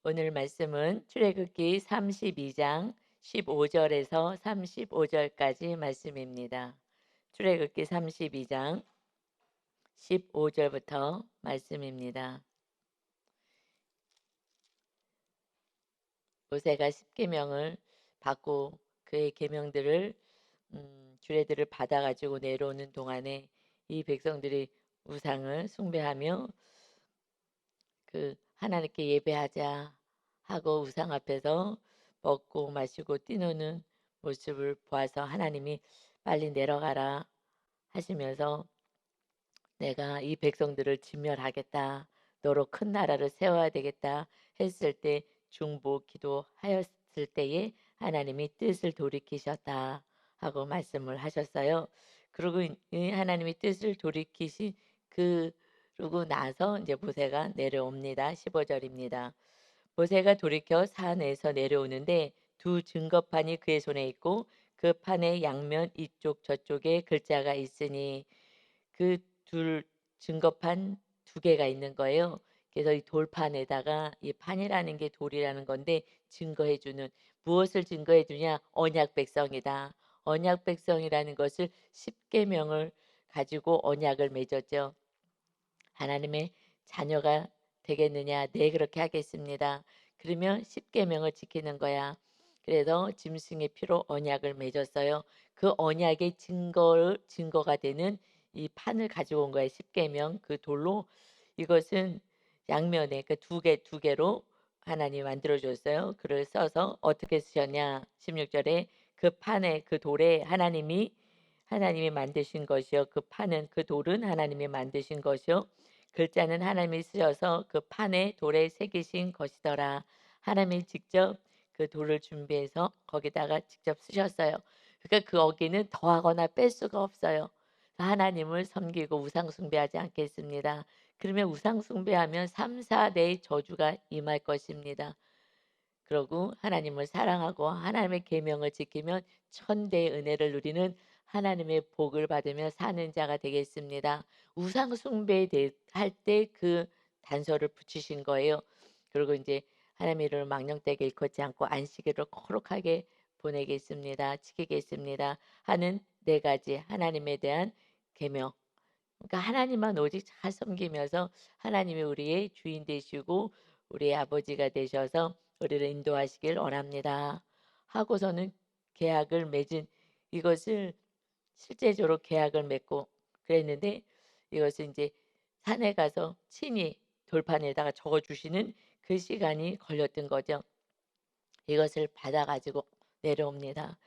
오늘 말씀은 출애굽기 32장 15절에서 35절까지 말씀입니다. 출애굽기 32장 15절부터 말씀입니다. 모세가 십계명을 받고 그의 계명들을 주례들을 받아 가지고 내려오는 동안에 이 백성들이 우상을 숭배하며 하나님께 예배하자 하고 우상 앞에서 먹고 마시고 뛰노는 모습을 보아서 하나님이 빨리 내려가라 하시면서 내가 이 백성들을 진멸하겠다. 너로 큰 나라를 세워야 되겠다 했을 때 중보 기도하였을 때에 하나님이 뜻을 돌이키셨다 하고 말씀을 하셨어요. 그리고 이 하나님이 뜻을 돌이키신 그러고 나서 이제 모세가 내려옵니다. 15절입니다. 모세가 돌이켜 산에서 내려오는데 두 증거판이 그의 손에 있고 그 판의 양면 이쪽 저쪽에 글자가 있으니 그 둘 증거판 두 개가 있는 거예요. 그래서 이 돌판에다가 이 판이라는 게 돌이라는 건데 증거해 주는 무엇을 증거해 주냐? 언약 백성이다. 언약 백성이라는 것을 십계명을 가지고 언약을 맺었죠. 하나님의 자녀가 되겠느냐? 네, 그렇게 하겠습니다. 그러면 십계명을 지키는 거야. 그래서 짐승의 피로 언약을 맺었어요. 그 언약의 증거가 되는 이 판을 가지고 온 거예요. 십계명 그 돌로 이것은 양면에 그 두 개로 하나님이 만들어 줬어요. 글을 써서 어떻게 쓰셨냐? 16절에 그 판에 그 돌에 하나님이 만드신 것이요. 그 판은 그 돌은 하나님이 만드신 것이요. 글자는 하나님이 쓰셔서 그 판에 돌에 새기신 것이더라. 하나님이 직접 그 돌을 준비해서 거기다가 직접 쓰셨어요. 그러니까 그 어기는 더하거나 뺄 수가 없어요. 하나님을 섬기고 우상 숭배하지 않겠습니다. 그러면 우상 숭배하면 3, 4대의 저주가 임할 것입니다. 그러고 하나님을 사랑하고 하나님의 계명을 지키면 천대의 은혜를 누리는 하나님의 복을 받으며 사는 자가 되겠습니다. 우상 숭배에 할 때 그 단서를 붙이신 거예요. 그리고 이제 하나님의 이름을 망령되게 일컫지 않고 안식일을 거룩하게 보내겠습니다. 지키겠습니다. 하는 네 가지 하나님에 대한 계명. 그러니까 하나님만 오직 잘 섬기면서 하나님이 우리의 주인 되시고 우리의 아버지가 되셔서 우리를 인도하시길 원합니다. 하고서는 계약을 맺은 이것을 실제적으로 계약을 맺고 그랬는데 이것을 이제 산에 가서 친히 돌판에다가 적어 주시는 그 시간이 걸렸던 거죠. 이것을 받아 가지고 내려옵니다.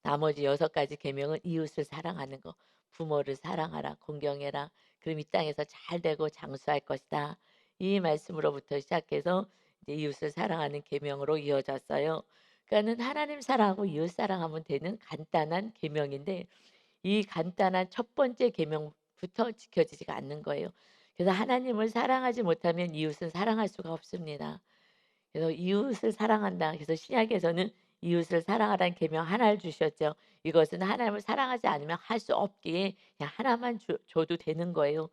나머지 6가지 계명은 이웃을 사랑하는 거. 부모를 사랑하라. 공경해라. 그럼 이 땅에서 잘 되고 장수할 것이다. 이 말씀으로부터 시작해서 이제 이웃을 사랑하는 계명으로 이어졌어요. 그러니까는 하나님 사랑하고 이웃 사랑하면 되는 간단한 계명인데 이 간단한 첫 번째 계명부터 지켜지지가 않는 거예요. 그래서 하나님을 사랑하지 못하면 이웃은 사랑할 수가 없습니다. 그래서 이웃을 사랑한다. 그래서 신약에서는 이웃을 사랑하라는 계명 하나를 주셨죠. 이것은 하나님을 사랑하지 않으면 할 수 없기에 그냥 하나만 줘도 되는 거예요.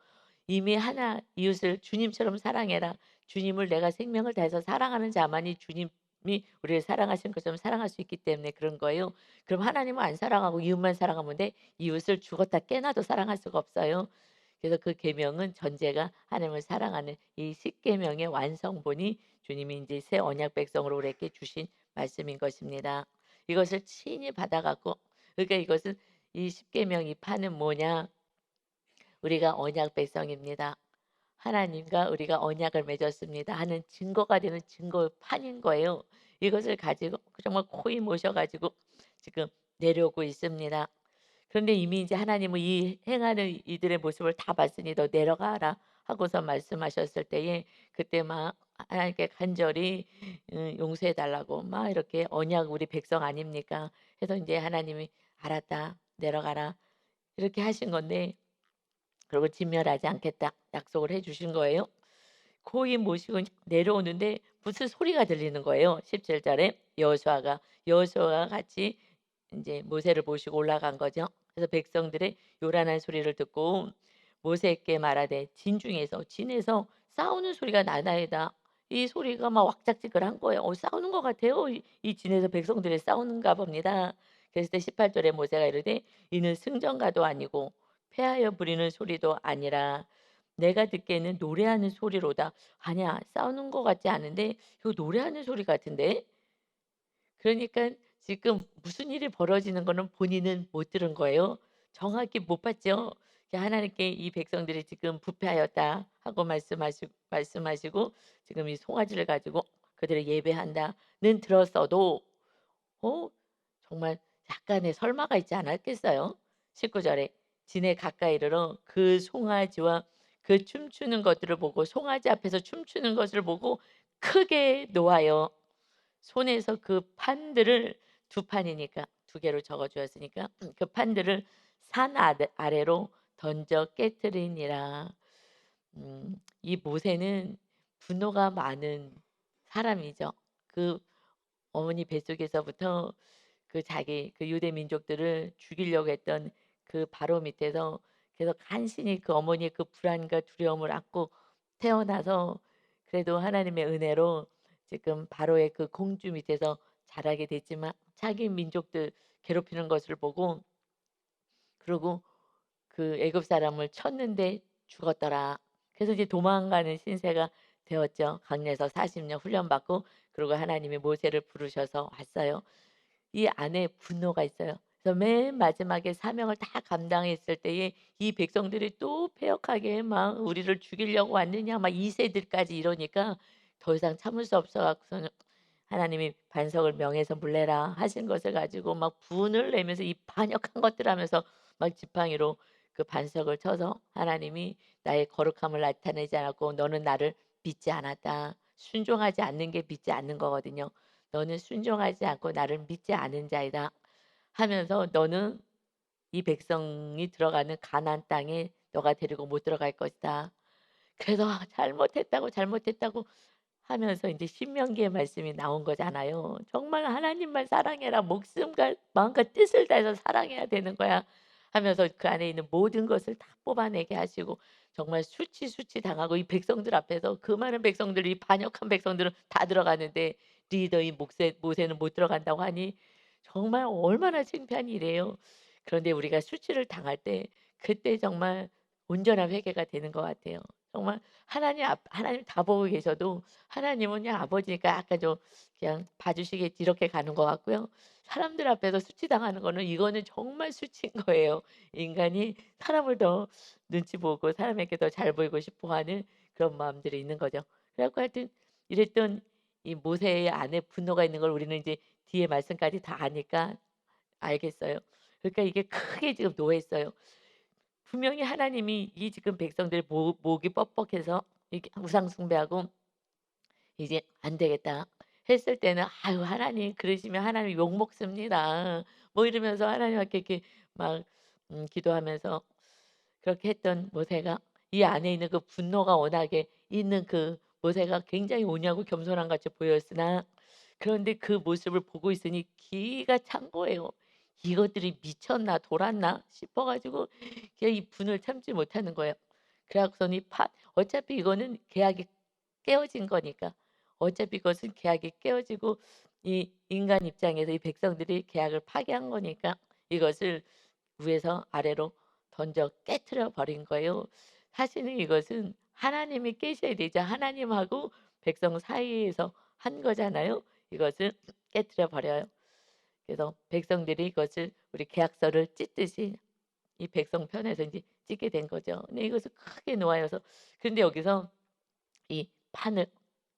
이미 하나 이웃을 주님처럼 사랑해라. 주님을 내가 생명을 다해서 사랑하는 자만이 주님이 우리를 사랑하신 것처럼 사랑할 수 있기 때문에 그런 거예요. 그럼 하나님을 안 사랑하고 이웃만 사랑하면 돼? 이웃을 죽었다 깨나도 사랑할 수가 없어요. 그래서 그 계명은 전제가 하나님을 사랑하는 이 십계명의 완성본이 주님이 이제 새 언약 백성으로 우리에게 주신 말씀인 것입니다. 이것을 친히 받아 갖고 그러니까 이것은 이 십계명 이 판은 뭐냐? 우리가 언약 백성입니다. 하나님과 우리가 언약을 맺었습니다 하는 증거가 되는 증거판인 거예요. 이것을 가지고 정말 코이 모셔 가지고 지금 내려오고 있습니다. 그런데 이미 이제 하나님은 이 행하는 이들의 모습을 다 봤으니 "너 내려가라." 하고서 말씀하셨을 때에 그때 막 하나님께 간절히 용서해 달라고 막 이렇게 언약 우리 백성 아닙니까? 해서 이제 하나님이 "알았다. 내려가라." 이렇게 하신 건데 그리고 "진멸하지 않겠다." 약속을 해 주신 거예요. 고이 모시고 내려오는데 무슨 소리가 들리는 거예요. 17 절에 여호수아가 같이 이제 모세를 모시고 올라간 거죠. 그래서 백성들의 요란한 소리를 듣고 모세께 말하되 진에서 싸우는 소리가 나나이다. 이 소리가 막 왁작지껄한 거예요. 싸우는 것 같아요. 이 진에서 백성들이 싸우는가 봅니다. 그랬을 때 18 절에 모세가 이르되 이는 승전가도 아니고 패하여 부리는 소리도 아니라 내가 듣기에는 노래하는 소리로다. 아니야, 싸우는 것 같지 않은데 이거 노래하는 소리 같은데? 그러니까 지금 무슨 일이 벌어지는 거는 본인은 못 들은 거예요. 정확히 못 봤죠. 하나님께 이 백성들이 지금 부패하였다 하고 말씀하시고 지금 이 송아지를 가지고 그들을 예배한다는 들었어도 어 정말 약간의 설마가 있지 않았겠어요? 19 절에 진에 가까이 이르러 그 송아지와 그 춤추는 것들을 보고 송아지 앞에서 춤추는 것을 보고 크게 노하여 손에서 그 판들을 두 판이니까 두 개로 적어 주었으니까 그 판들을 산 아래로 던져 깨트리니라. 이 모세는 분노가 많은 사람이죠. 그 어머니 뱃속에서부터 그 자기 그 유대 민족들을 죽이려고 했던 그 바로 밑에서 계속 간신히 그 어머니의 그 불안과 두려움을 안고 태어나서 그래도 하나님의 은혜로 지금 바로의 그 공주 밑에서 자라게 됐지만 자기 민족들 괴롭히는 것을 보고 그러고 그 애굽 사람을 쳤는데 죽었더라. 그래서 이제 도망가는 신세가 되었죠. 강에서 40년 훈련받고 그리고 하나님이 모세를 부르셔서 왔어요. 이 안에 분노가 있어요. 그래서 맨 마지막에 사명을 다 감당했을 때에 이 백성들이 또 패역하게 막 "우리를 죽이려고 왔느냐." 막 2 세들까지 이러니까 더 이상 참을 수 없어 갖고서는 하나님이 "반석을 명해서 물래라." 하신 것을 가지고 막 분을 내면서 이 반역한 것들 하면서 막 지팡이로 그 반석을 쳐서 하나님이 "나의 거룩함을 나타내지 않았고 너는 나를 믿지 않았다." 순종하지 않는 게 믿지 않는 거거든요. "너는 순종하지 않고 나를 믿지 않은 자이다." 하면서 "너는 이 백성이 들어가는 가나안 땅에 너가 데리고 못 들어갈 것이다." 그래서 잘못했다고, 잘못했다고 하면서 인제 신명기의 말씀이 나온 거잖아요. 정말 "하나님만 사랑해라. 목숨과 마음과 뜻을 다해서 사랑해야 되는 거야." 하면서 그 안에 있는 모든 것을 다 뽑아내게 하시고 정말 수치 당하고 이 백성들 앞에서 그 많은 백성들이 반역한 백성들은 다 들어가는데 리더인 모세는 못 들어간다고 하니 정말 얼마나 창피한 일이에요. 그런데 우리가 수치를 당할 때 그때 정말 온전한 회개가 되는 것 같아요. 정말 하나님 다 보고 계셔도 하나님은 그냥 아버지니까 약간 좀 그냥 봐 주시겠지 이렇게 가는 것 같고요. 사람들 앞에서 수치당하는 거는 이거는 정말 수치인 거예요. 인간이 사람을 더 눈치 보고 사람에게 더 잘 보이고 싶어 하는 그런 마음들이 있는 거죠. 그래 갖고 하여튼 이랬던 이 모세의 안에 분노가 있는 걸 우리는 이제 뒤에 말씀까지 다 아니까 알겠어요. 그러니까 이게 크게 지금 노했어요. 분명히 하나님이 이 지금 백성들 목이 뻑뻑해서 이렇게 우상 숭배하고 이제 '안 되겠다.' 했을 때는 '아유 하나님 그러시면 하나님 욕먹습니다.' 뭐 이러면서 하나님께 이렇게 막 기도하면서 그렇게 했던 모세가 이 안에 있는 그 분노가 워낙에 있는 그 모세가 굉장히 온유하고 겸손한 같이 보였으나 그런데 그 모습을 보고 있으니 기가 찬 거예요. '이것들이 미쳤나 돌았나?' 싶어 가지고 그냥 이 분을 참지 못하는 거예요. 그래 갖고서는 어차피 이거는 계약이 깨어진 거니까. 어차피 그것은 계약이 깨어지고 이 인간 입장에서 이 백성들이 계약을 파기한 거니까 이것을 위에서 아래로 던져 깨트려 버린 거예요. 사실은 이것은 하나님이 깨셔야 되죠. 하나님하고 백성 사이에서 한 거잖아요. 이것을 깨트려 버려요. 그래서 백성들이 이것을 우리 계약서를 찢듯이 이 백성 편에서 인제 찢게 된 거죠. 근데 이것을 크게 놓아여서 근데 여기서 이 판을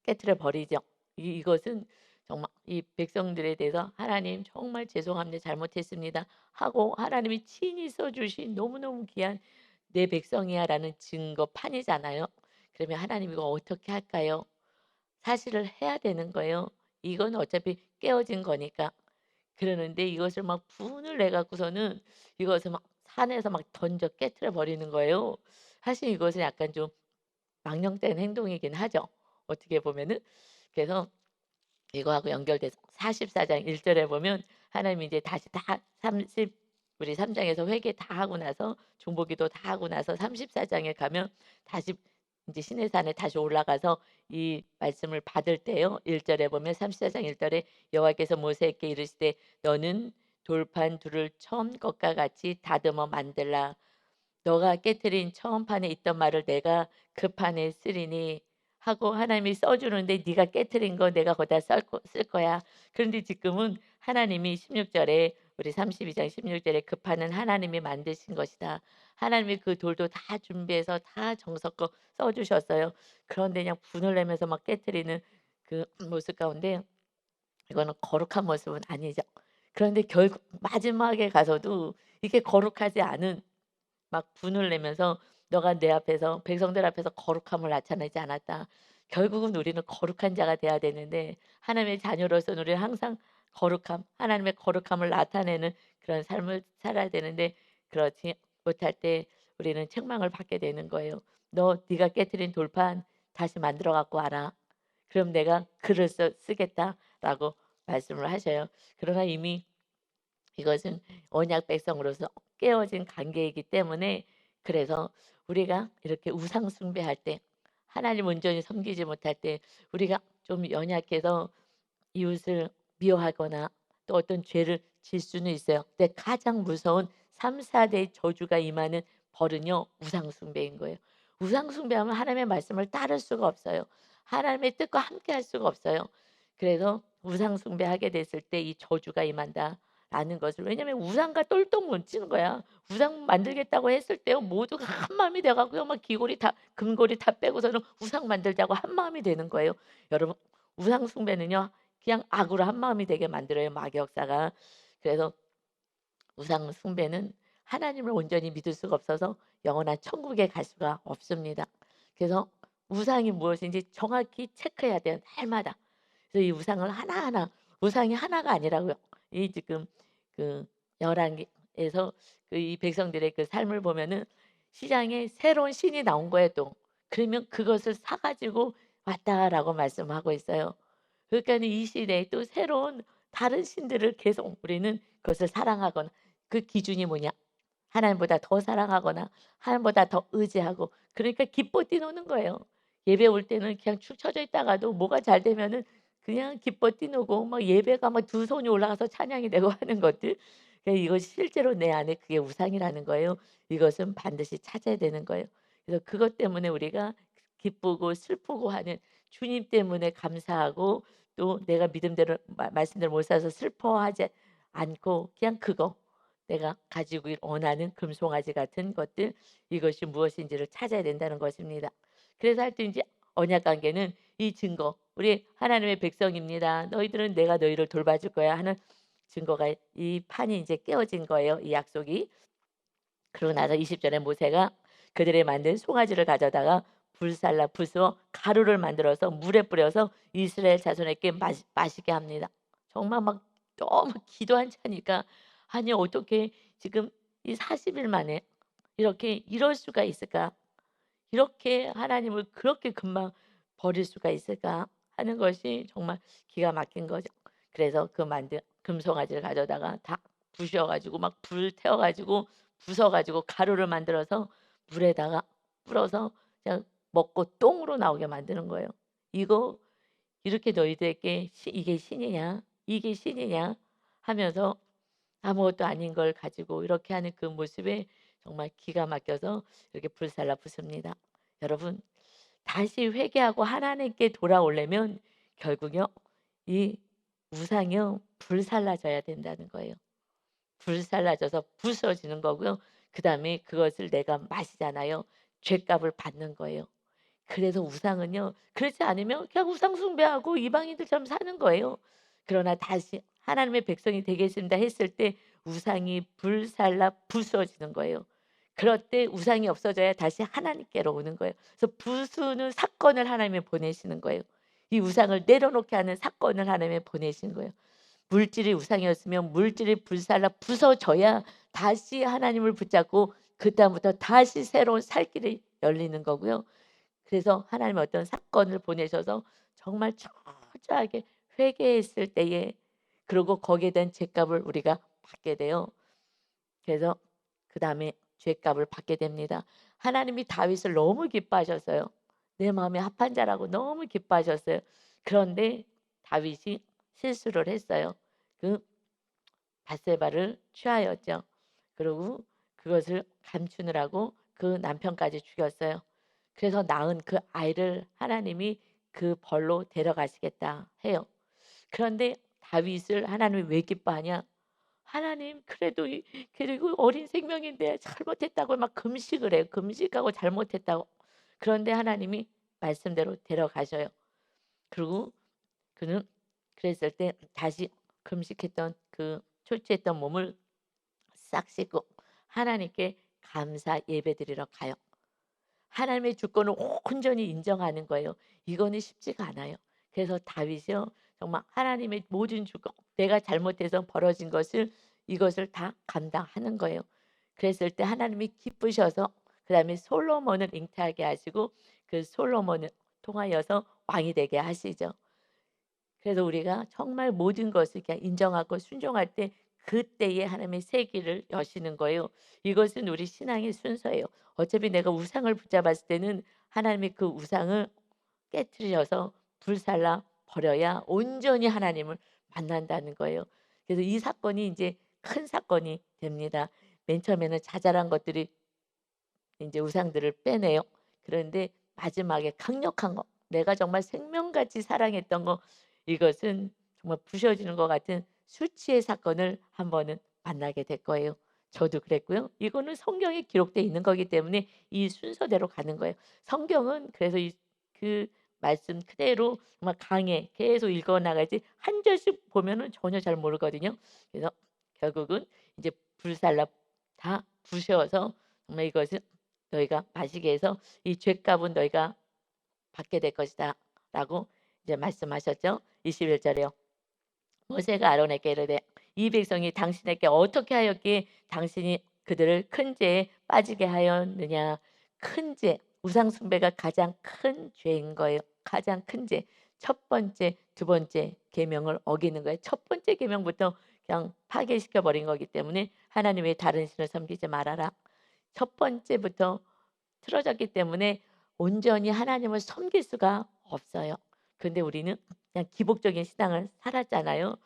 깨트려 버리죠. 이것은 정말 이 백성들에 대해서 "하나님 정말 죄송합니다. 잘못했습니다." 하고 하나님이 친히 써 주신 너무너무 귀한 "내 백성이야."라는 증거판이잖아요. 그러면 하나님 이거 어떻게 할까요? 사실을 해야 되는 거예요. 이건 어차피 깨어진 거니까. 그러는데 이것을 막 분을 내 갖고서는 이것을 막 산에서 막 던져 깨트려 버리는 거예요. 사실 이것은 약간 좀 망령된 행동이긴 하죠, 어떻게 보면은. 그래서 이거하고 연결돼서 44장 1 절에 보면 하나님이 이제 다시 다 30 우리 3 장에서 회개 다 하고 나서 중보기도 다 하고 나서 34 장에 가면 다시 이제 시내산에 다시 올라가서 이 말씀을 받을 때요. 1 절에 보면 34장 1 절에 여호와께서 모세에게 이르시되 너는 돌판 둘을 처음 것과 같이 다듬어 만들라. 너가 깨트린 처음 판에 있던 말을 내가 그 판에 쓰리니 하고 하나님이 써 주는데 네가 깨트린 거 내가 거기다 쓸 거야. 그런데 지금은 하나님이 16 절에 우리 32장 16 절에 그 판은 하나님이 만드신 것이다. 하나님이 그 돌도 다 준비해서 다 정성껏 써 주셨어요. 그런데 그냥 분을 내면서 막 깨트리는 그 모습 가운데 이거는 거룩한 모습은 아니죠. 그런데 결국 마지막에 가서도 이게 거룩하지 않은 막 분을 내면서 "너가 내 앞에서 백성들 앞에서 거룩함을 나타내지 않았다." 결국은 우리는 거룩한 자가 돼야 되는데 하나님의 자녀로서는 우리는 항상 거룩함, 하나님의 거룩함을 나타내는 그런 삶을 살아야 되는데 그렇지 못할 때 우리는 책망을 받게 되는 거예요. "너 네가 깨트린 돌판 다시 만들어 갖고 와라. 그럼 내가 글을 쓰겠다."라고 말씀을 하셔요. 그러나 이미 이것은 언약 백성으로서 깨어진 관계이기 때문에 그래서 우리가 이렇게 우상 숭배할 때 하나님 온전히 섬기지 못할 때 우리가 좀 연약해서 이웃을 미워하거나 또 어떤 죄를 질 수는 있어요. 근데 가장 무서운 3-4 대의 저주가 임하는 벌은요 우상 숭배인 거예요. 우상 숭배하면 하나님의 말씀을 따를 수가 없어요. 하나님의 뜻과 함께 할 수가 없어요. 그래서 우상 숭배하게 됐을 때 이 저주가 임한다라는 것을 왜냐하면 우상과 똘똘 뭉치는 거야. 우상 만들겠다고 했을 때요 모두가 한 마음이 돼 갖고요 막 귀고리 다 금고리 다 빼고서는 우상 만들자고 한 마음이 되는 거예요. 여러분 우상 숭배는요 그냥 악으로 한마음이 되게 만들어요 마귀 역사가. 그래서 우상 숭배는 하나님을 온전히 믿을 수가 없어서 영원한 천국에 갈 수가 없습니다. 그래서 우상이 무엇인지 정확히 체크해야 돼요 날마다. 그래서 이 우상을 하나하나 우상이 하나가 아니라고요. 이 지금 그 열왕기에서 그 이 백성들의 그 삶을 보면은 시장에 새로운 신이 나온 거예요 또. 그러면 그것을 사 가지고 왔다라고 말씀하고 있어요. 그러니까는 이 시대에 또 새로운 다른 신들을 계속 우리는 그것을 사랑하거나 그 기준이 뭐냐? 하나님보다 더 사랑하거나 하나님보다 더 의지하고 그러니까 기뻐 뛰노는 거예요. 예배 올 때는 그냥 축 처져 있다가도 뭐가 잘 되면은 그냥 기뻐 뛰노고 막 예배가 막 두 손이 올라가서 찬양이 되고 하는 것들. 이것이 실제로 내 안에 그게 우상이라는 거예요. 이것은 반드시 찾아야 되는 거예요. 그래서 그것 때문에 우리가 기쁘고 슬프고 하는 주님 때문에 감사하고 또 내가 믿음대로 말씀대로 못 살아서 슬퍼하지 않고 그냥 그거 내가 가지고 원하는 금송아지 같은 것들 이것이 무엇인지를 찾아야 된다는 것입니다. 그래서 할 때 이제 언약 관계는 이 증거 우리 하나님의 백성입니다. 너희들은 내가 너희를 돌봐줄 거야 하는 증거가 이 판이 이제 깨어진 거예요. 이 약속이. 그러고 나서 20 절에 모세가 그들이 만든 송아지를 가져다가 불살라 부수어 가루를 만들어서 물에 뿌려서 이스라엘 자손에게 마시게 합니다. 정말 막 너무 기도 한차니까 아니 어떻게 지금 이 40일 만에 이렇게 이럴 수가 있을까? 이렇게 하나님을 그렇게 금방 버릴 수가 있을까 하는 것이 정말 기가 막힌 거죠. 그래서 그 만든 금송아지를 가져다가 다 부셔 가지고 막 불 태워 가지고 부숴 가지고 가루를 만들어서 물에다가 불어서 그냥 먹고 똥으로 나오게 만드는 거예요. "이거 이렇게 너희들에게 이게 신이냐? 이게 신이냐?" 하면서 아무것도 아닌 걸 가지고 이렇게 하는 그 모습에 정말 기가 막혀서 이렇게 불살라 붓습니다. 여러분 다시 회개하고 하나님께 돌아오려면 결국요 이 우상이요 불살라져야 된다는 거예요. 불살라져서 부서지는 거고요. 그다음에 그것을 내가 마시잖아요. 죗값을 받는 거예요. 그래서 우상은요. 그렇지 않으면 그냥 우상 숭배하고 이방인들처럼 사는 거예요. 그러나 다시 하나님의 백성이 되겠습니다 했을 때 우상이 불살라 부서지는 거예요. 그럴 때 우상이 없어져야 다시 하나님께로 오는 거예요. 그래서 부수는 사건을 하나님이 보내시는 거예요. 이 우상을 내려놓게 하는 사건을 하나님이 보내신 거예요. 물질이 우상이었으면 물질이 불살라 부서져야 다시 하나님을 붙잡고 그다음부터 다시 새로운 살 길이 열리는 거고요. 그래서 하나님의 어떤 사건을 보내셔서 정말 철저하게 회개했을 때에 그리고 거기에 대한 죄값을 우리가 받게 돼요. 그래서 그다음에 죄값을 받게 됩니다. 하나님이 다윗을 너무 기뻐하셨어요. 내 마음이 합한 자라고 너무 기뻐하셨어요. 그런데 다윗이 실수를 했어요. 그 밧세바를 취하였죠. 그리고 그것을 감추느라고 그 남편까지 죽였어요. 그래서 낳은 그 아이를 하나님이 그 벌로 데려가시겠다 해요. 그런데 다윗을 하나님이 왜 기뻐하냐? 하나님 그래도 그리고 어린 생명인데 잘못했다고 막 금식을 해요. 금식하고 잘못했다고. 그런데 하나님이 말씀대로 데려가셔요. 그리고 그는 그랬을 때 다시 금식했던 그 초치했던 몸을 싹 씻고 하나님께 감사 예배드리러 가요. 하나님의 주권을 온전히 인정하는 거예요. 이거는 쉽지가 않아요. 그래서 다윗이요. 정말 하나님의 모든 주권, 내가 잘못해서 벌어진 것을 이것을 다 감당하는 거예요. 그랬을 때 하나님이 기쁘셔서 그다음에 솔로몬을 잉태하게 하시고 그 솔로몬을 통하여서 왕이 되게 하시죠. 그래서 우리가 정말 모든 것을 그냥 인정하고 순종할 때 그때에 하나님의 새 길을 여시는 거예요. 이것은 우리 신앙의 순서예요. 어차피 내가 우상을 붙잡았을 때는 하나님이 그 우상을 깨트려서 불살라 버려야 온전히 하나님을 만난다는 거예요. 그래서 이 사건이 이제 큰 사건이 됩니다. 맨 처음에는 자잘한 것들이 이제 우상들을 빼내요. 그런데 마지막에 강력한 거, 내가 정말 생명같이 사랑했던 거, 이것은 정말 부셔지는 것 같은 수치의 사건을 한 번은 만나게 될 거예요. 저도 그랬고요. 이거는 성경에 기록되어 있는 거기 때문에 이 순서대로 가는 거예요. 성경은 그래서 그 말씀 그대로 정말 강해 계속 읽어 나가지 한 절씩 보면은 전혀 잘 모르거든요. 그래서 결국은 이제 불살라 다 부셔서 정말 이것은 너희가 마시게 해서 이 죄값은 너희가 받게 될 것이다라고 이제 말씀하셨죠. 21 절에요. 모세가 아론에게 이르되 이 백성이 당신에게 어떻게 하였기에 당신이 그들을 큰 죄에 빠지게 하였느냐. 큰 죄, 우상 숭배가 가장 큰 죄인 거예요. 가장 큰 죄. 첫 번째, 두 번째 계명을 어기는 거예요. 첫 번째 계명부터 그냥 파괴시켜 버린 거기 때문에 하나님의 다른 신을 섬기지 말아라. 첫 번째부터 틀어졌기 때문에 온전히 하나님을 섬길 수가 없어요. 근데 우리는 그냥 기복적인 신앙을 살았잖아요.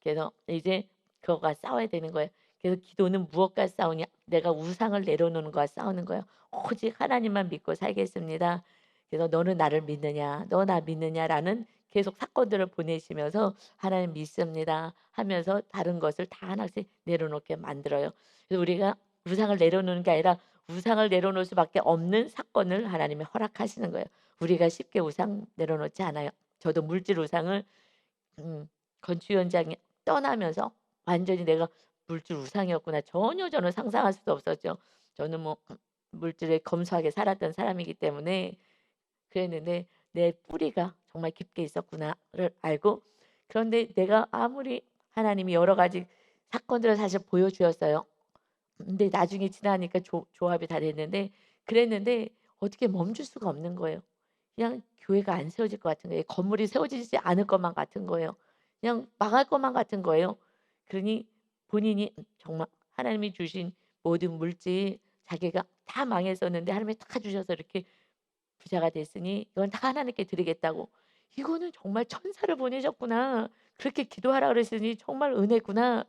그래서 이제 그거가 싸워야 되는 거예요. 그래서 기도는 무엇과 싸우냐? 내가 우상을 내려놓는 거와 싸우는 거예요. 오직 하나님만 믿고 살겠습니다. 그래서 너는 나를 믿느냐? 너 나 믿느냐라는 계속 사건들을 보내시면서 하나님 믿습니다 하면서 다른 것을 다 하나씩 내려놓게 만들어요. 그래서 우리가 우상을 내려놓는 게 아니라 우상을 내려놓을 수밖에 없는 사건을 하나님이 허락하시는 거예요. 우리가 쉽게 우상 내려놓지 않아요. 저도 물질 우상을 건축 현장에 떠나면서 완전히 내가 물질 우상이었구나. 전혀 저는 상상할 수도 없었죠. 저는 뭐 물질에 검소하게 살았던 사람이기 때문에 그랬는데 내 뿌리가 정말 깊게 있었구나를 알고 그런데 내가 아무리 하나님이 여러 가지 사건들을 사실 보여주었어요. 근데 나중에 지나니까 조합이 다 됐는데 그랬는데 어떻게 멈출 수가 없는 거예요. 그냥 교회가 안 세워질 것 같은 거예요. 건물이 세워지지 않을 것만 같은 거예요. 그냥 망할 것만 같은 거예요. 그러니 본인이 정말 하나님이 주신 모든 물질 자기가 다 망했었는데 하나님이 다 주셔서 이렇게 부자가 됐으니 이건 다 하나님께 드리겠다고. 이거는 정말 천사를 보내셨구나. 그렇게 기도하라 그랬으니 정말 은혜구나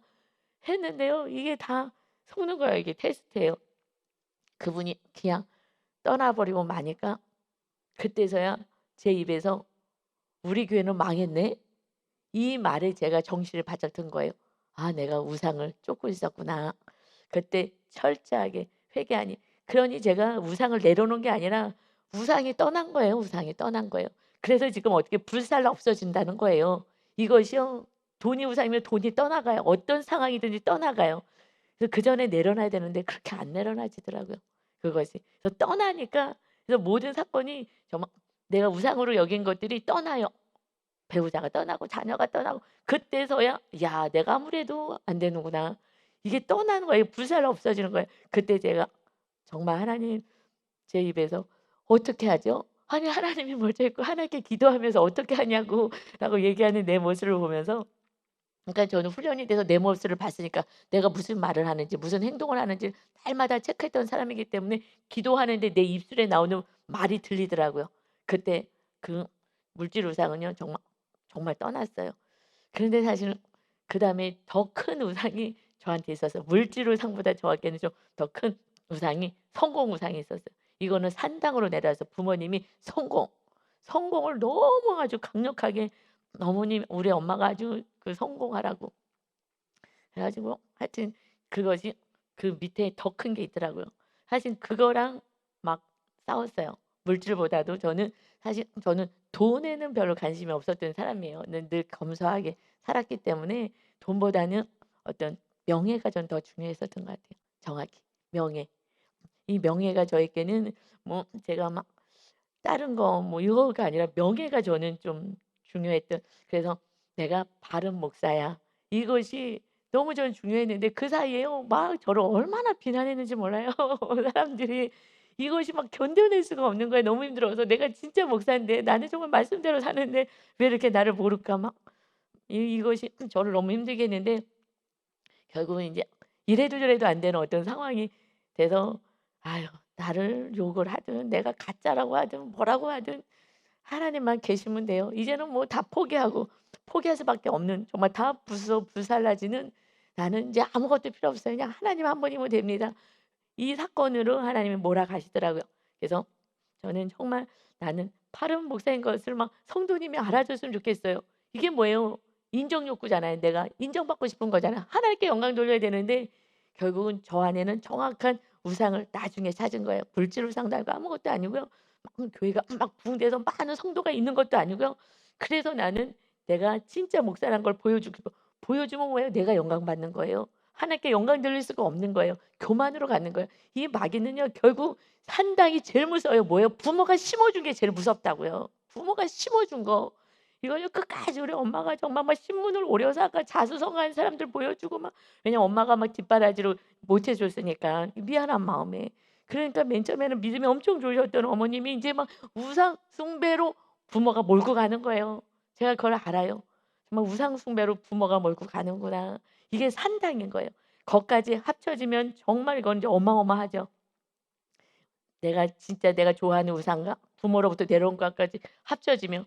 했는데요. 이게 다 속는 거예요. 이게 테스트예요. 그분이 그냥 떠나버리고 마니까 그때서야 제 입에서 '우리 교회는 망했네.' 이 말에 제가 정신을 바짝 든 거예요. '아 내가 우상을 쫓고 있었구나.' 그때 철저하게 회개하니 그러니 제가 우상을 내려놓은 게 아니라 우상이 떠난 거예요. 우상이 떠난 거예요. 그래서 지금 어떻게 불살라 없어진다는 거예요. 이것이요. 돈이 우상이면 돈이 떠나가요. 어떤 상황이든지 떠나가요. 그래서 그전에 내려놔야 되는데 그렇게 안 내려놔지더라고요 그것이. 그래서 떠나니까 그래서 모든 사건이 정말 내가 우상으로 여긴 것들이 떠나요. 배우자가 떠나고 자녀가 떠나고 그때서야 '야 내가 아무리 해도 안 되는구나.' 이게 떠나는 거예요. 불살라 없어지는 거예요. 그때 제가 정말 하나님 제 입에서 "어떻게 하죠?" 아니 하나님이 먼저 있고 하나님께 기도하면서 "어떻게 하냐."고 라고 얘기하는 내 모습을 보면서 그러니까 저는 훈련이 돼서 내 모습을 봤으니까 내가 무슨 말을 하는지 무슨 행동을 하는지 날마다 체크했던 사람이기 때문에 기도하는데 내 입술에 나오는 말이 들리더라고요. 그때 그 물질 우상은요 정말 정말 떠났어요. 그런데 사실은 그다음에 더 큰 우상이 저한테 있었어요. 물질 우상보다 저에게는 좀 더 큰 우상이 성공 우상이 있었어요. 이거는 산당으로 내려와서 부모님이 성공을 너무 아주 강력하게 어머님 우리 엄마가 아주 그 성공하라고 그래 가지고 하여튼 그것이 그 밑에 더 큰 게 있더라고요. 사실 그거랑 막 싸웠어요. 물질보다도 저는 돈에는 별로 관심이 없었던 사람이에요. 늘 검소하게 살았기 때문에 돈보다는 어떤 명예가 전 더 중요했었던 것 같아요. 정확히 명예. 이 명예가 저에게는 뭐 제가 막 다른 거 뭐 이거가 아니라 명예가 저는 좀 중요했던 그래서 '내가 바른 목사야.' 이것이 너무 저는 중요했는데 그 사이에요 막 저를 얼마나 비난했는지 몰라요. 사람들이 이것이 막 견뎌낼 수가 없는 거예요. 너무 힘들어서 '내가 진짜 목사인데 나는 정말 말씀대로 사는데 왜 이렇게 나를 모를까?' 막 이것이 저를 너무 힘들게 했는데 결국은 인제 이래도 저래도 안 되는 어떤 상황이 돼서 아유 나를 욕을 하든 내가 가짜라고 하든 뭐라고 하든 하나님만 계시면 돼요. 이제는 뭐 다 포기할 수밖에 없는 정말 다 부살라지는 나는 인제 아무것도 필요 없어요. 그냥 하나님 한 분이면 됩니다. 이 사건으로 하나님이 몰아가시더라고요. 그래서 저는 정말 나는 바른 목사인 것을 막 성도님이 알아줬으면 좋겠어요. 이게 뭐예요? 인정 욕구잖아요. 내가 인정받고 싶은 거잖아. 하나님께 영광 돌려야 되는데 결국은 저 안에는 정확한 우상을 나중에 찾은 거예요. 물질 우상도 아니고 아무것도 아니고요. 막 교회가 막 부흥돼서 많은 성도가 있는 것도 아니고요. 그래서 나는 내가 진짜 목사란 걸 보여주고 싶어. 보여주면 뭐예요? 내가 영광 받는 거예요. 하나님께 영광 돌릴 수가 없는 거예요. 교만으로 가는 거예요. 이 마귀는요 결국 산당이 제일 무서워요. 뭐예요? 부모가 심어준 게 제일 무섭다고요. 부모가 심어준 거. 이걸요 끝까지 우리 엄마가 정말 막 신문을 오려서 아까 자수성가한 사람들 보여주고 막 왜냐면 엄마가 막 뒷바라지로 못 해 줬으니까 미안한 마음에. 그러니까 맨 처음에는 믿음이 엄청 좋으셨던 어머님이 인제 막 우상 숭배로 부모가 몰고 가는 거예요. 제가 그걸 알아요. 정말 우상 숭배로 부모가 몰고 가는구나. 이게 산당인 거예요. 거기까지 합쳐지면 정말 이건 이제 어마어마하죠. 내가 진짜 내가 좋아하는 우상과 부모로부터 내려온 것까지 합쳐지면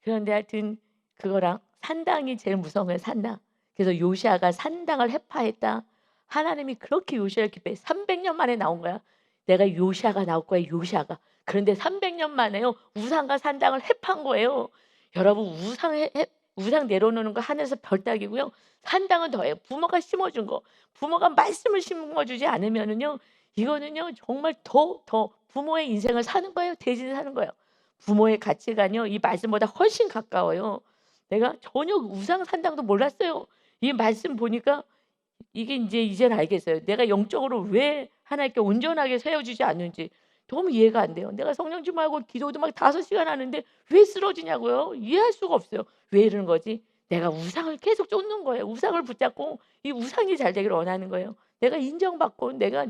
그런데 하여튼 그거랑 산당이 제일 무서운 거예요 산당. 그래서 요시아가 "산당을 해파했다." 하나님이 그렇게 요시아를 기뻐해 300년 만에 나온 거야. "내가 요시아가 나올 거야 요시아가." 그런데 300년 만에요 우상과 산당을 해파한 거예요. 여러분 우상 내려놓는 거 하늘에서 별 따기고요. 산당은 더해요. 부모가 심어 준 거. 부모가 말씀을 심어 주지 않으면은요 이거는요 정말 더 부모의 인생을 사는 거예요 대신 사는 거예요. 부모의 가치관이요. 이 말씀보다 훨씬 가까워요. 내가 전혀 우상 산당도 몰랐어요. 이 말씀 보니까 이게 인제 이제는 알겠어요. 내가 영적으로 왜 하나님께 온전하게 세워지지 않는지 너무 이해가 안 돼요. 내가 성령 충만하고 기도도 막 5 시간 하는데 왜 쓰러지냐고요. 이해할 수가 없어요. 왜 이러는 거지? 내가 우상을 계속 쫓는 거예요. 우상을 붙잡고 이 우상이 잘 되기를 원하는 거예요. 내가 인정받고 내가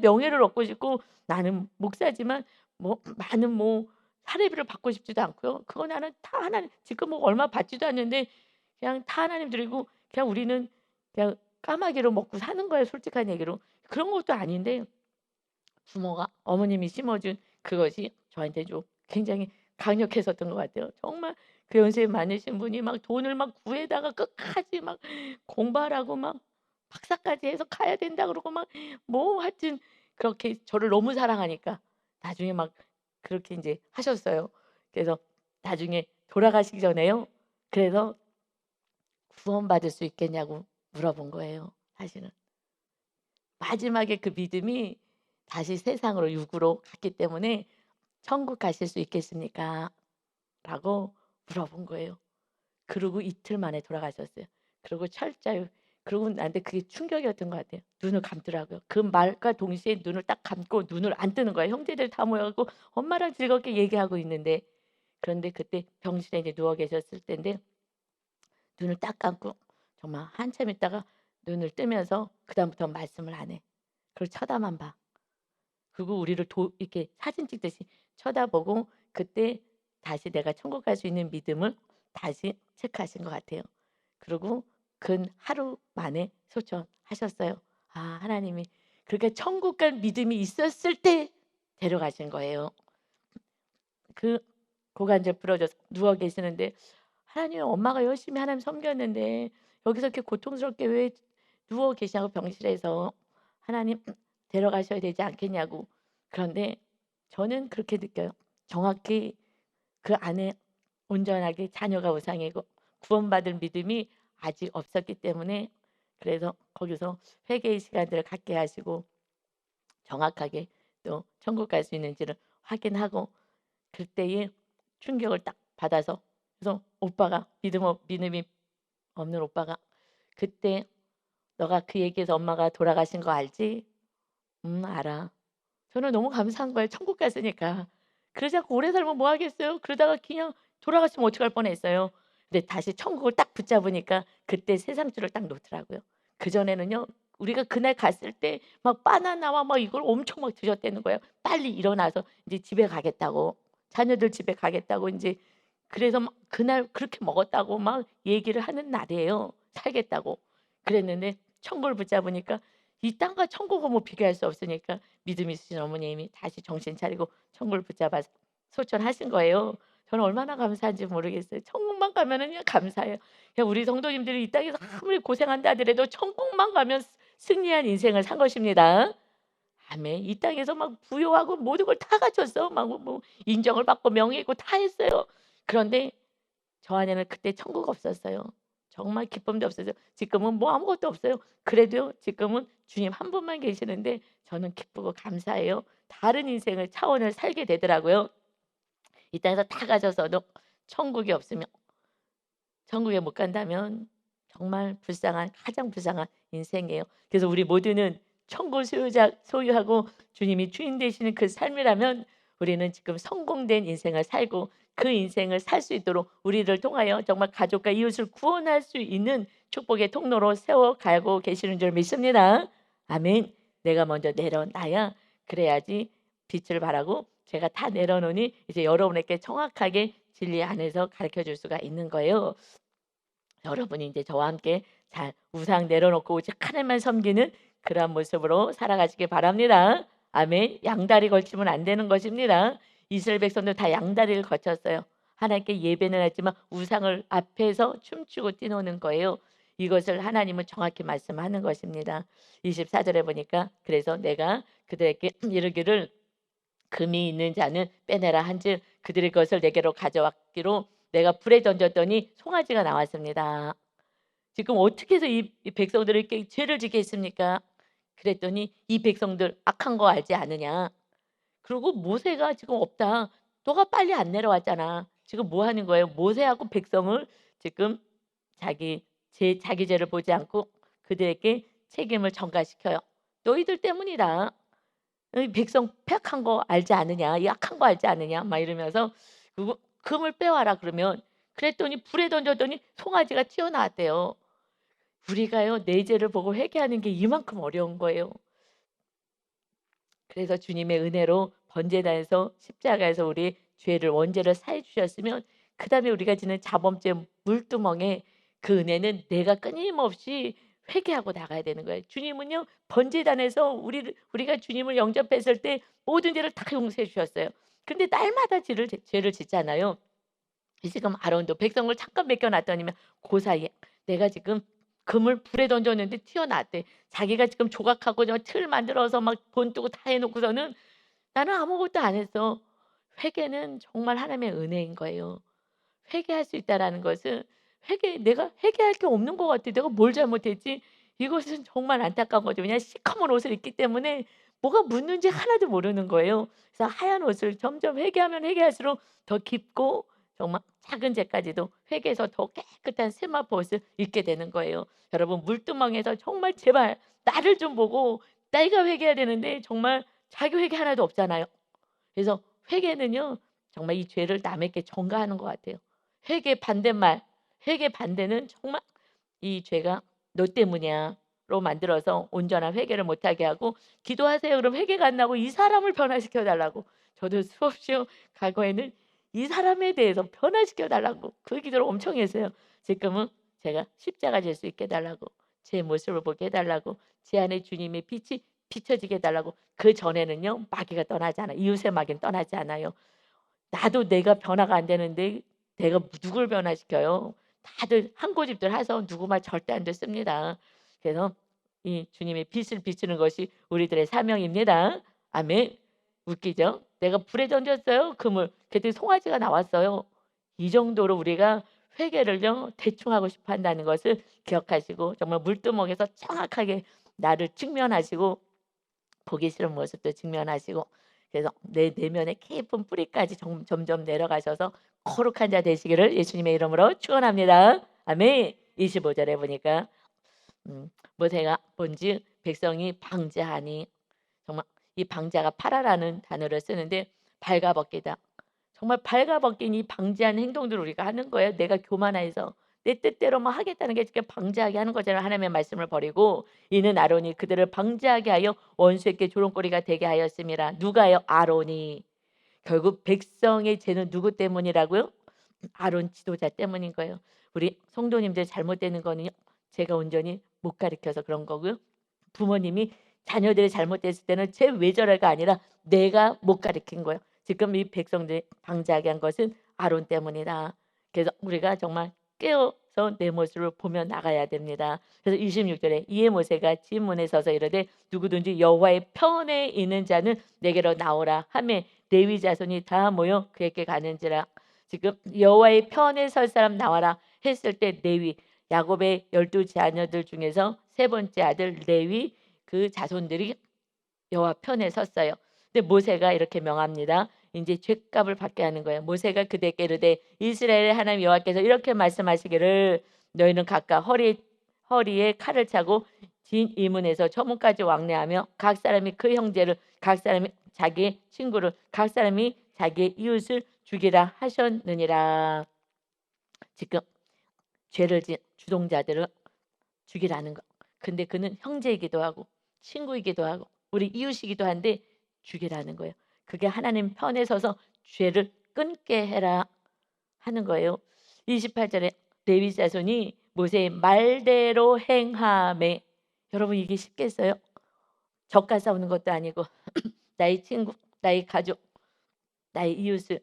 명예를 얻고 싶고 나는 목사지만 뭐 많은 뭐 사례비를 받고 싶지도 않고요. 그거 나는 다 하나님 지금 뭐 얼마 받지도 않는데 그냥 다 하나님 드리고 그냥 우리는 그냥 까마귀로 먹고 사는 거예요 솔직한 얘기로. 그런 것도 아닌데 부모가 어머님이 심어준 그것이 저한테 좀 굉장히 강력했었던 것 같아요. 정말 그 연세 많으신 분이 막 돈을 막 구해다가 끝까지 막 공부하라고 막 박사까지 해서 가야 된다 그러고 막 뭐 하여튼 그렇게 저를 너무 사랑하니까 나중에 막 그렇게 인제 하셨어요. 그래서 나중에 돌아가시기 전에요. 그래서 구원받을 수 있겠냐고 물어본 거예요 사실은. 마지막에 그 믿음이 다시 세상으로 육으로 갔기 때문에 "천국 가실 수 있겠습니까?" 라고 물어본 거예요. 그러고 이틀 만에 돌아가셨어요. 그리고 철자요 그러고 나한테 그게 충격이었던 것 같아요. 눈을 감더라고요. 그 말과 동시에 눈을 딱 감고 눈을 안 뜨는 거예요. 형제들 다 모여 갖고 엄마랑 즐겁게 얘기하고 있는데 그런데 그때 병실에 이제 누워 계셨을 때인데 눈을 딱 감고 정말 한참 있다가 눈을 뜨면서 그다음부터는 말씀을 안 해. 그걸 쳐다만 봐. 그리고 우리를 이렇게 사진 찍듯이 쳐다보고 그때 다시 내가 천국 갈 수 있는 믿음을 다시 체크하신 것 같아요. 그리고 근 하루 만에 소천하셨어요. 아 하나님이 그러니까 천국 갈 믿음이 있었을 때 데려가신 거예요. 그 고관절 부러져서 누워 계시는데 하나님 엄마가 열심히 하나님 섬겼는데 여기서 이렇게 고통스럽게 왜 누워 계시냐고 병실에서 하나님 데려가셔야 되지 않겠냐고. 그런데 저는 그렇게 느껴요. 정확히 그 안에 온전하게 자녀가 우상이고 구원받을 믿음이 아직 없었기 때문에 그래서 거기서 회개의 시간들을 갖게 하시고 정확하게 또 천국 갈 수 있는지를 확인하고 그때의 충격을 딱 받아서 그래서 오빠가 믿음이 없는 오빠가 "그때 너가 그 얘기해서 엄마가 돌아가신 거 알지?" 알아." 저는 너무 감사한 거예요. 천국 갔으니까. 그러지 않고 오래 살면 뭐 하겠어요? 그러다가 그냥 돌아가시면 어떡할 뻔했어요. 근데 다시 천국을 딱 붙잡으니까 그때 세상줄을 딱 놓더라고요. 그전에는요. 우리가 그날 갔을 때 막 바나나와 막 이걸 엄청 막 드셨다는 거예요. 빨리 일어나서 이제 집에 가겠다고. 자녀들 집에 가겠다고 인제 그래서 막 그날 그렇게 먹었다고 막 얘기를 하는 날이에요, 살겠다고. 그랬는데 천국을 붙잡으니까 이 땅과 천국은 뭐 비교할 수 없으니까 믿음 있으신 어머님이 다시 정신 차리고 천국을 붙잡아서 소천하신 거예요. 저는 얼마나 감사한지 모르겠어요. 천국만 가면은 그냥 감사해요. 그냥 우리 성도님들이 이 땅에서 아무리 고생한다 하더라도 천국만 가면 승리한 인생을 산 것입니다. 아멘. 이 땅에서 막 부유하고 모든 걸 다 갖췄어. 막 뭐 인정을 받고 명예 있고 다 했어요. 그런데 저 안에는 그때 천국 없었어요. 정말 기쁨도 없었어요. 지금은 뭐 아무것도 없어요. 그래도요 지금은 주님 한 분만 계시는데 저는 기쁘고 감사해요. 다른 인생을 차원을 살게 되더라고요. 이 땅에서 다 가져서도 천국이 없으면 천국에 못 간다면 정말 불쌍한 가장 불쌍한 인생이에요. 그래서 우리 모두는 천국 소유하고 주님이 주인 되시는 그 삶이라면 우리는 지금 성공된 인생을 살고 그 인생을 살 수 있도록 우리를 통하여 정말 가족과 이웃을 구원할 수 있는 축복의 통로로 세워 가고 계시는 줄 믿습니다. 아멘. 내가 먼저 내려놔야 그래야지 빛을 발하고 제가 다 내려놓으니 이제 여러분에게 정확하게 진리 안에서 가르쳐 줄 수가 있는 거예요. 여러분이 이제 저와 함께 잘 우상 내려놓고 오직 하나님만 섬기는 그러한 모습으로 살아가시길 바랍니다. 아멘. 양다리 걸치면 안 되는 것입니다. 이스라엘 백성들 다 양다리를 거쳤어요. 하나님께 예배는 했지만 우상을 앞에서 춤추고 뛰노는 거예요. 이것을 하나님은 정확히 말씀하는 것입니다. 24절에 보니까 그래서 내가 그들에게 이르기를 금이 있는 자는 빼내라 한즉 그들의 것을 내게로 가져왔기로 내가 불에 던졌더니 송아지가 나왔습니다. 지금 어떻게 해서 이 백성들을 이렇게 죄를 지게 했습니까? 그랬더니 이 백성들 악한 거 알지 않느냐. 그리고 모세가 지금 없다. 너가 빨리 안 내려왔잖아. 지금 뭐 하는 거예요? 모세하고 백성을 지금 자기 죄를 보지 않고 그들에게 책임을 전가시켜요. 너희들 때문이다. 이 백성 폐악한 거 알지 않느냐? 이 악한 거 알지 않느냐? 막 이러면서 그리고 금을 빼와라 그러면 그랬더니 불에 던졌더니 송아지가 튀어나왔대요. 우리가요 내 죄를 보고 회개하는 게 이만큼 어려운 거예요. 그래서 주님의 은혜로 번제단에서 십자가에서 우리 죄를 원죄를 사해 주셨으면 그다음에 우리가 지는 자범죄 물두멍에 그 은혜는 내가 끊임없이 회개하고 나가야 되는 거예요. 주님은요 번제단에서 우리가 주님을 영접했을 때 모든 죄를 다 용서해 주셨어요. 근데 날마다 죄를 짓잖아요. 이 지금 아론도 백성을 잠깐 맡겨 놨더니만 그 사이에 내가 지금 금을 불에 던졌는데 튀어나왔대. 자기가 지금 조각하고 저 틀 만들어서 막 돈 뜨고 다 해 놓고서는 나는 아무것도 안 했어. 회개는 정말 하나님의 은혜인 거예요. 회개할 수 있다라는 것은 내가 회개할 게 없는 것 같아. '내가 뭘 잘못했지?' 이것은 정말 안타까운 거죠. 왜냐하면 시커먼 옷을 입기 때문에 뭐가 묻는지 하나도 모르는 거예요. 그래서 하얀 옷을 점점 회개하면 회개할수록 더 깊고 정말 작은 죄까지도 회개해서 더 깨끗한 세마포 옷을 입게 되는 거예요. 여러분 물두멍에서 정말 제발 나를 좀 보고 내가 회개해야 되는데 정말 자기 회개 하나도 없잖아요. 그래서 회개는요. 정말 이 죄를 남에게 전가하는 것 같아요. 회개 반대말, 회개 반대는 정말 이 죄가 너 때문이야로 만들어서 온전한 회개를 못하게 하고 기도하세요. 그럼 회개가 안 나고 이 사람을 변화시켜 달라고. 저도 수없이 과거에는 이 사람에 대해서 변화시켜 달라고 그 기도를 엄청 했어요. 지금은 제가 십자가 질 수 있게 해 달라고 제 모습을 보게 해 달라고 제 안에 주님의 빛이 비춰지게 해 달라고 그전에는요 마귀가 떠나지 않아요. 이웃의 마귀는 떠나지 않아요. 나도 내가 변화가 안 되는데 내가 누굴 변화시켜요. 다들 한 고집들 해서 누구 말 절대 안 듣습니다. 그래서 이 주님의 빛을 비추는 것이 우리들의 사명입니다. 아멘. 웃기죠? 내가 불에 던졌어요. 그물. 그랬더니 송아지가 나왔어요. 이 정도로 우리가 회개를요 대충 하고 싶어 한다는 것을 기억하시고 정말 물두멍에서 정확하게 나를 직면하시고 보기 싫은 모습도 직면하시고 그래서 내 내면의 깊은 뿌리까지 점점 내려가셔서 거룩한 자 되시기를 예수님의 이름으로 축원합니다. 아멘. 25절에 보니까 모세가 본즉 백성이 방자하니 정말 이 방자가 파라라는 단어를 쓰는데 발가벗기다. 정말 발가벗긴 이 방지하는 행동들을 우리가 하는 거예요. 내가 교만해서 내 뜻대로만 하겠다는 게 이렇게 방지하게 하는 거잖아요. 하나님의 말씀을 버리고 이는 아론이 그들을 방지하게 하여 원수에게 조롱거리가 되게 하였음이라. 누가요? 아론이. 결국 백성의 죄는 누구 때문이라고요? 아론 지도자 때문인 거예요. 우리 성도님들 잘못되는 거는요. 제가 온전히 못 가르쳐서 그런 거고요. 부모님이 자녀들이 잘못됐을 때는 쟤 왜 저래가 아니라 내가 못 가르친 거예요. 지금 이 백성들이 방자하게 한 것은 아론 때문이다. 그래서 우리가 정말 깨어서 내 모습을 보며 나가야 됩니다. 그래서 26절에 이에 모세가 지문에 서서 이르되 누구든지 여호와의 편에 있는 자는 내게로 나오라 하매 레위 자손이 다 모여 그에게 가는지라. 지금 여호와의 편에 설 사람 나와라 했을 때 레위 야곱의 12 자녀들 중에서 세 번째 아들 레위 그 자손들이 여호와 편에 섰어요. 근데 모세가 이렇게 명합니다. 이제 죗값을 받게 하는 거예요. 모세가 그들에게 이르되 이스라엘의 하나님 여호와께서 이렇게 말씀하시기를 너희는 각각 허리에 칼을 차고 진 이문에서 저문까지 왕래하며 각 사람이 그 형제를 각 사람이 자기의 친구를 각 사람이 자기의 이웃을 죽이라 하셨느니라. 지금 죄를 지은 주동자들을 죽이라는 거. 근데 그는 형제이기도 하고 친구이기도 하고 우리 이웃이기도 한데 죽이라는 거예요. 그게 하나님 편에 서서 죄를 끊게 해라 하는 거예요. 28절에 레위 자손이 모세의 말대로 행함에 여러분 이게 쉽겠어요? 적과 싸우는 것도 아니고 나의 친구, 나의 가족, 나의 이웃을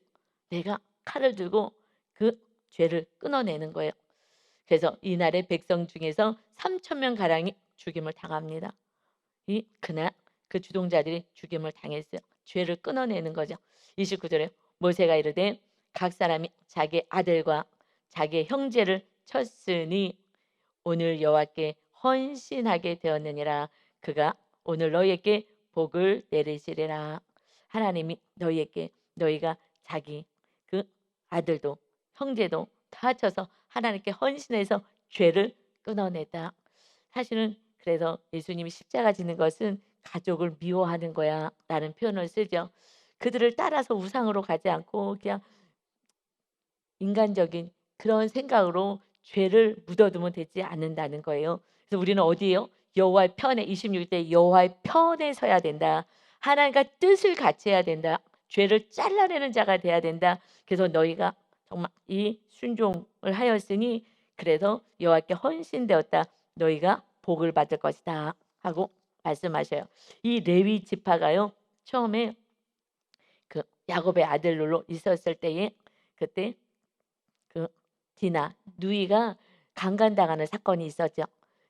내가 칼을 들고 그 죄를 끊어내는 거예요. 그래서 이날의 백성 중에서 3,000명 가량이 죽임을 당합니다. 그날 그 주동자들이 죽임을 당했어요. 죄를 끊어내는 거죠. 29절에 모세가 이르되 각 사람이 자기 아들과 자기 형제를 쳤으니 오늘 여호와께 헌신하게 되었느니라. 그가 오늘 너희에게 복을 내리시리라. 하나님이 너희에게 너희가 자기 그 아들도 형제도 다 쳐서 하나님께 헌신해서 죄를 끊어내다. 사실은 그래서 예수님이 십자가 지는 것은 가족을 미워하는 거야 라는 표현을 쓰죠. 그들을 따라서 우상으로 가지 않고 그냥 인간적인 그런 생각으로 죄를 묻어두면 되지 않는다는 거예요. 그래서 우리는 어디에요? 여호와의 편에 26대 여호와의 편에 서야 된다. 하나님과 뜻을 같이 해야 된다. 죄를 잘라내는 자가 돼야 된다. 그래서 너희가 정말 이 순종을 하였으니 그래서 여호와께 헌신되었다. 너희가 복을 받을 것이다 하고 말씀하셔요. 이 레위 지파가요. 처음에 그 야곱의 아들로 있었을 때에 그때 그 디나 누이가 강간당하는 사건이 있었죠.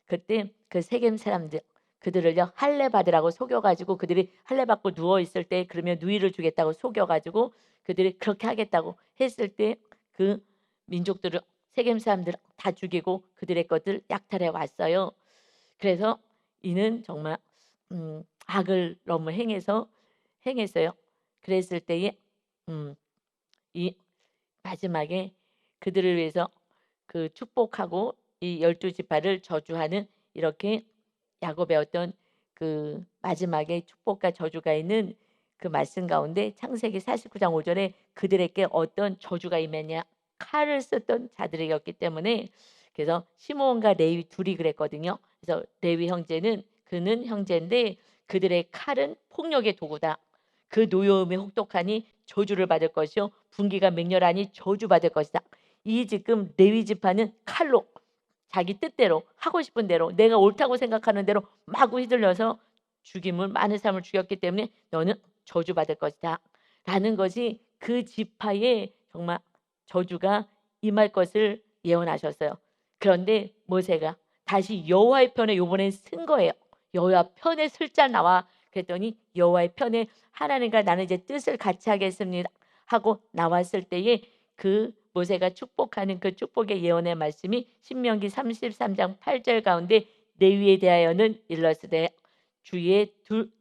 그때 그 세겜 사람들 그들을요 할례 받으라고 속여가지고 그들이 할례 받고 누워 있을 때 그러면 누이를 주겠다고 속여가지고 그들이 그렇게 하겠다고 했을 때 그 민족들을 세겜 사람들 다 죽이고 그들의 것들 약탈해 왔어요. 그래서 이는 정말 악을 너무 행했어요. 그랬을 때에 이 마지막에 그들을 위해서 그 축복하고 이 12 지파를 저주하는 이렇게 야곱의 어떤 그 마지막에 축복과 저주가 있는 그 말씀 가운데 창세기 49장 5절에 그들에게 어떤 저주가 임했냐 칼을 썼던 자들이었기 때문에 그래서 시므온과 레위 둘이 그랬거든요. 그래서 레위 형제는 그는 형제인데 그들의 칼은 폭력의 도구다. 그 노여움이 혹독하니 저주를 받을 것이요 분기가 맹렬하니 저주받을 것이다. 이 지금 레위 지파는 칼로 자기 뜻대로 하고 싶은 대로 내가 옳다고 생각하는 대로 마구 휘둘려서 죽임을 많은 사람을 죽였기 때문에 너는 저주받을 것이다 라는 것이 그 지파에 정말 저주가 임할 것을 예언하셨어요. 그런데 모세가 다시 여호와의 편에 요번엔 쓴 거예요. 여호와 편에 슬자 나와 그랬더니 여호와의 편에 하나님과 나는 이제 뜻을 같이 하겠습니다 하고 나왔을 때에 그 모세가 축복하는 그 축복의 예언의 말씀이 신명기 33장 8절 가운데 레위에 대하여는 일러스되 주의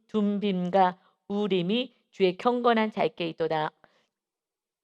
둠빔과 우림이 주의 경건한 자에게 있도다.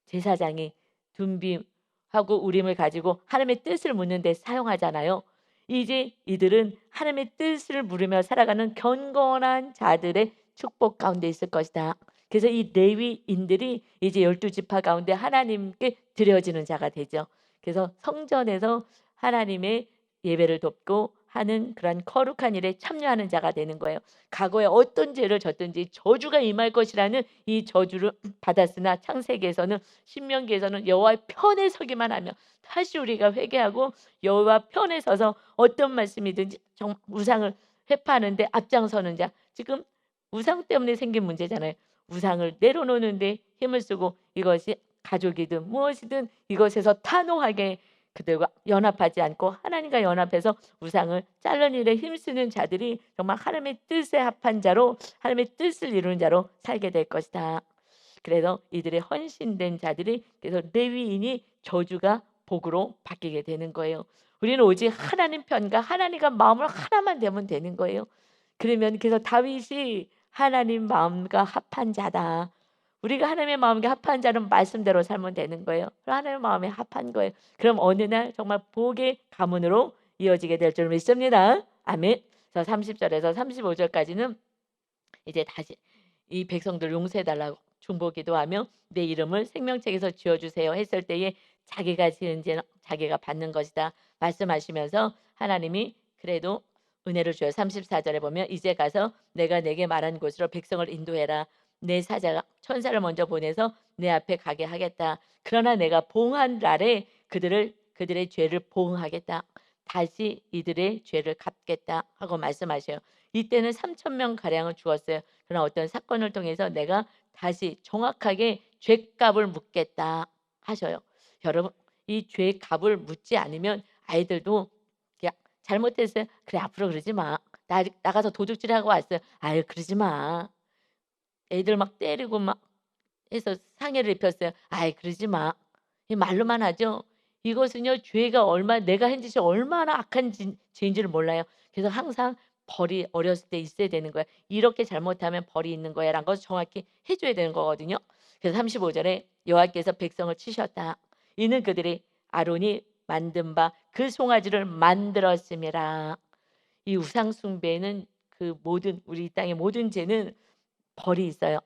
제사장이 둠빔하고 우림을 가지고 하나님의 뜻을 묻는 데 사용하잖아요. 이제 이들은 하나님의 뜻을 물으며 살아가는 경건한 자들의 축복 가운데 있을 것이다. 그래서 이 레위인들이 이제 12지파 가운데 하나님께 드려지는 자가 되죠. 그래서 성전에서 하나님의 예배를 돕고 하는 그런 거룩한 일에 참여하는 자가 되는 거예요. 과거에 어떤 죄를 졌든지 저주가 임할 것이라는 이 저주를 받았으나 창세기에서는 신명기에서는 여호와의 편에 서기만 하며 다시 우리가 회개하고 여호와 편에 서서 어떤 말씀이든지 정말 우상을 회파하는데 앞장서는 자. 지금 우상 때문에 생긴 문제잖아요. 우상을 내려놓는데 힘을 쓰고 이것이 가족이든 무엇이든 이것에서 단호하게 그들과 연합하지 않고 하나님과 연합해서 우상을 자르는 일에 힘쓰는 자들이 정말 하나님의 뜻에 합한 자로 하나님의 뜻을 이루는 자로 살게 될 것이다. 그래서 이들의 헌신된 자들이 그래서 레위인이 저주가 복으로 바뀌게 되는 거예요. 우리는 오직 하나님 편과 하나님과 마음을 하나만 되면 되는 거예요. 그러면 그래서 다윗이 하나님 마음과 합한 자다. 우리가 하나님의 마음과 합한 자는 말씀대로 살면 되는 거예요. 하나님의 마음에 합한 거예요. 그럼 어느 날 정말 복의 가문으로 이어지게 될 줄 믿습니다. 아멘. 그래서 30절에서 35절까지는 이제 다시 이 백성들 용서해달라고 중보기도 하며 내 이름을 생명책에서 지어주세요 했을 때에 자기가 지은 죄는 자기가 받는 것이다 말씀하시면서 하나님이 그래도 은혜를 줘요. 34절에 보면 이제 가서 내가 내게 말한 곳으로 백성을 인도해라. 내 사자가 천사를 먼저 보내서 내 앞에 가게 하겠다. 그러나 내가 보응한 날에 그들의 죄를 보응하겠다. 다시 이들의 죄를 갚겠다 하고 말씀하셔요. 이때는 3,000명 가량을 죽었어요. 그러나 어떤 사건을 통해서 내가 다시 정확하게 죄값을 묻겠다 하셔요. 여러분 이 죄값을 묻지 않으면 아이들도 그냥 잘못했어요. 그래 앞으로 그러지 마. 나가서 도둑질하고 왔어요. 아유 그러지 마. 애들 막 때리고 막 해서 상해를 입혔어요. 아이 그러지 마. 이 말로만 하죠. 이것은요 죄가 내가 한 짓이 얼마나 악한 죄인지를 몰라요. 그래서 항상 벌이 어렸을 때 있어야 되는 거야. 이렇게 잘못하면 벌이 있는 거야라는 것을 정확히 해줘야 되는 거거든요. 그래서 35절에 여호와께서 백성을 치셨다. 이는 그들이 아론이 만든 바 그 송아지를 만들었음이라. 이 우상 숭배는 그 모든 우리 땅의 모든 죄는 벌이 있어요.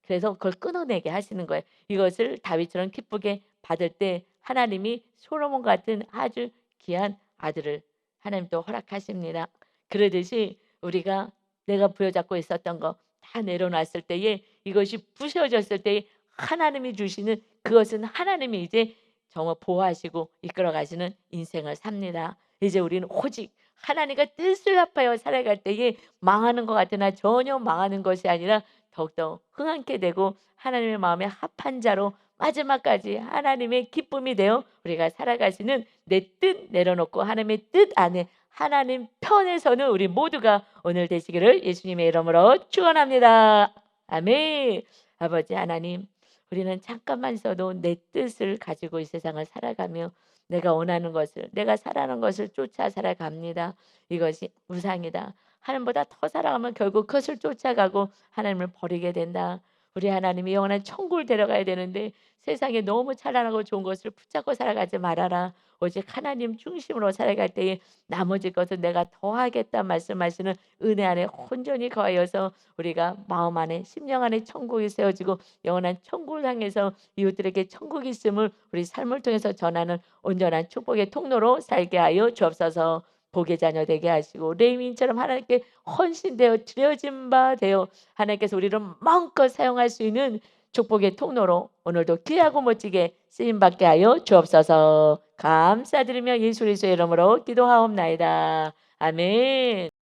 그래서 그걸 끊어내게 하시는 거예요. 이것을 다윗처럼 기쁘게 받을 때 하나님이 솔로몬 같은 아주 귀한 아들을 하나님도 허락하십니다. 그러듯이 우리가 내가 부여잡고 있었던 거 다 내려놨을 때에 이것이 부셔졌을 때에 하나님이 주시는 그것은 하나님이 이제 정말 보호하시고 이끌어 가시는 인생을 삽니다. 이제 우리는 오직 하나님과 뜻을 합하여 살아갈 때에 망하는 것 같으나 전혀 망하는 것이 아니라 더욱더 흥하게 되고 하나님의 마음에 합한 자로 마지막까지 하나님의 기쁨이 되어 우리가 살아가시는 내 뜻 내려놓고 하나님의 뜻 안에 하나님 편에서는 우리 모두가 오늘 되시기를 예수님의 이름으로 축원합니다. 아멘. 아버지 하나님 우리는 잠깐만 있어도 내 뜻을 가지고 이 세상을 살아가며 내가 원하는 것을 내가 살아가는 것을 쫓아 살아갑니다. 이것이 우상이다. 하나님보다 더 살아가면 결국 그것을 쫓아가고 하나님을 버리게 된다. 우리 하나님이 영원한 천국을 데려가야 되는데 세상에 너무 찬란하고 좋은 것을 붙잡고 살아가지 말아라. 오직 하나님 중심으로 살아갈 때에 나머지 것은 내가 더하겠다 말씀하시는 은혜 안에 온전히 거하여서 우리가 마음 안에 심령 안에 천국이 세워지고 영원한 천국을 향해서 이웃들에게 천국이 있음을 우리 삶을 통해서 전하는 온전한 축복의 통로로 살게 하여 주옵소서. 복의 자녀 되게 하시고 레위인처럼 하나님께 헌신되어 드려진 바 되어 하나님께서 우리를 마음껏 사용할 수 있는 축복의 통로로 오늘도 귀하고 멋지게 쓰임받게 하여 주옵소서. 감사드리며 예수 그리스도의 이름으로 기도하옵나이다. 아멘.